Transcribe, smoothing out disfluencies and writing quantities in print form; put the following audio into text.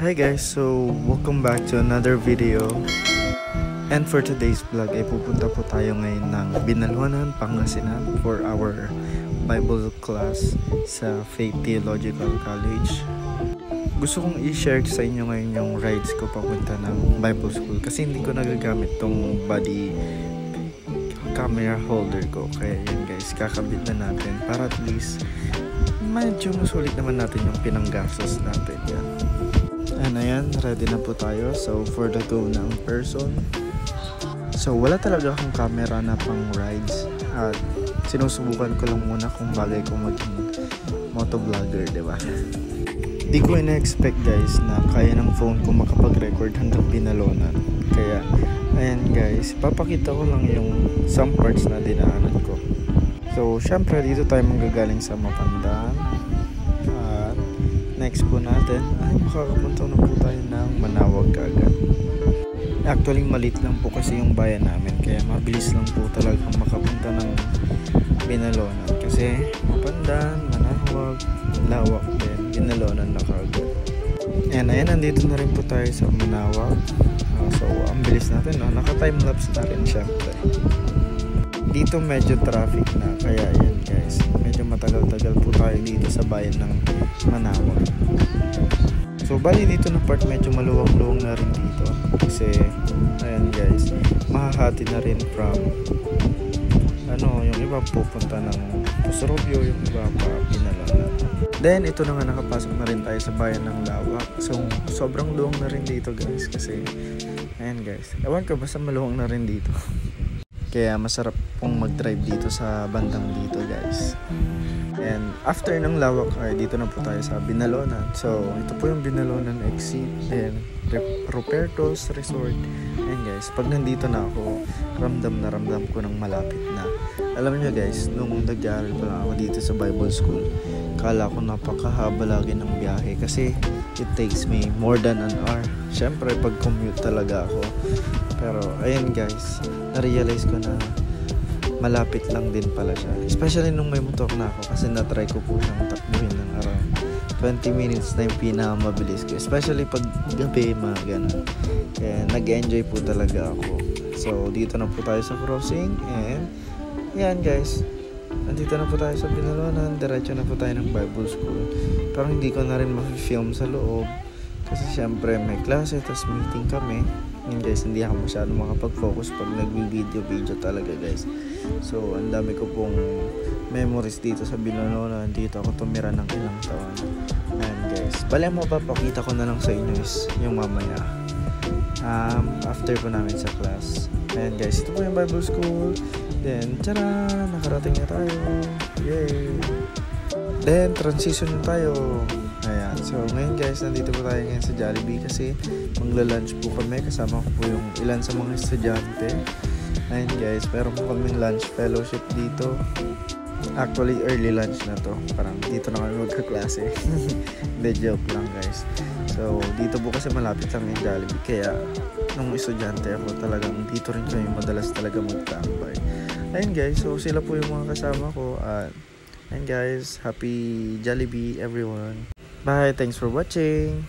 Hi guys, so welcome back to another video. And for today's vlog ay pupunta po tayo ngayon ng Binalhonan, Pangasinan for our Bible class sa Faith Theological College. Gusto kong i-share sa inyo ngayon yung rides ko papunta ng Bible School kasi hindi ko nagagamit tong body camera holder ko. Kaya yun guys, kakabit na natin para at least medyo masulit naman natin yung pinanggastos natin yan. And ayan, ready na po tayo. So for the go ng person. So wala talaga akong camera na pang rides at sinusubukan ko lang muna kung bagay kong maging motovlogger, diba? Di ko ina-expect guys na kaya ng phone ko makapag-record hanggang Binalhonan. Kaya ayan guys, papakita ko lang yung some parts na dinaanan ko. So syempre dito tayo manggagaling sa Mapandaan. Next po natin ay makakapunta na po tayo ng Manawag kaagad. Actually maliit lang po kasi yung bayan namin kaya mabilis lang po talagang makapunta ng Binalhonan kasi Mapandaan, Manawag, Lawak din, Binalhonan na kaagad. And ayan, nandito na rin po tayo sa Manawag. So ang bilis natin, no? Naka-timelapse na rin syempre. Dito medyo traffic na kaya yan guys, medyo matagal-tagal po tayo dito sa bayan ng Manawag. So bali dito na part medyo maluwang-luwang na rin dito kasi ayan guys, mahahati na rin from yung iba pupunta ng Pusorobio, yung iba pa Binalhonan. Then ito na nga, nakapasok na rin tayo sa bayan ng Lawak. So sobrang luwang na rin dito guys kasi ayan guys, ewan ko basta maluwang na rin dito. Kaya masarap pong mag-drive dito sa bandang dito guys. And after ng Lawak ay dito na po tayo sa Binalhonan. So ito po yung Binalhonan exit and Ruperto's Resort. And guys, pag nandito na ako, ramdam ko ng malapit na. Alam niyo guys, nung nag-aaral pa lang ako dito sa Bible School, kala ko napakahaba lagi ng biyahe kasi it takes me more than an hour. Syempre pag commute talaga ako. Pero ayun guys, na-realize ko na malapit lang din pala siya. Especially nung may motor na ako kasi na-try ko po siyang takbuhin ng around 20 minutes na yung pinakamabilis ko. Especially pag gabi, mga ganun. Kaya nag-enjoy po talaga ako. So dito na po tayo sa crossing and yan guys, nandito na po tayo sa Binalhonan. Diretso na po tayo ng Bible School. Pero hindi ko na rin ma-film sa loob kasi syempre may klase tapos meeting kami. Yun guys, hindi ako masyado makapag-focus pag nag-video talaga guys. So ang dami ko pong memories dito sa Binalhonan. Dito ako tumira ng ilang taon. Ayan guys, bali mo papakita ko na lang sa inyo is yung mamaya after po namin sa class. Ayan guys, ito po yung Bible School. Then tara, nakarating na tayo. Yay! Then transition na tayo. Ayan, so ngayon guys, nandito po tayo ngayon sa Jollibee kasi magla-lunch po kami. Kasama ko po yung ilan sa mga estudyante. Ayan guys, meron po kaming lunch fellowship dito. Actually, early lunch na to. Parang dito na kami magkaklase. Hindi, joke lang guys. So, dito po kasi malapit lang yung Jollibee. Kaya, nung estudyante ako talagang dito rin kami madalas talaga magtambay. Ayan guys, so sila po yung mga kasama ko. Ayan guys, happy Jollibee everyone. Bye, thanks for watching.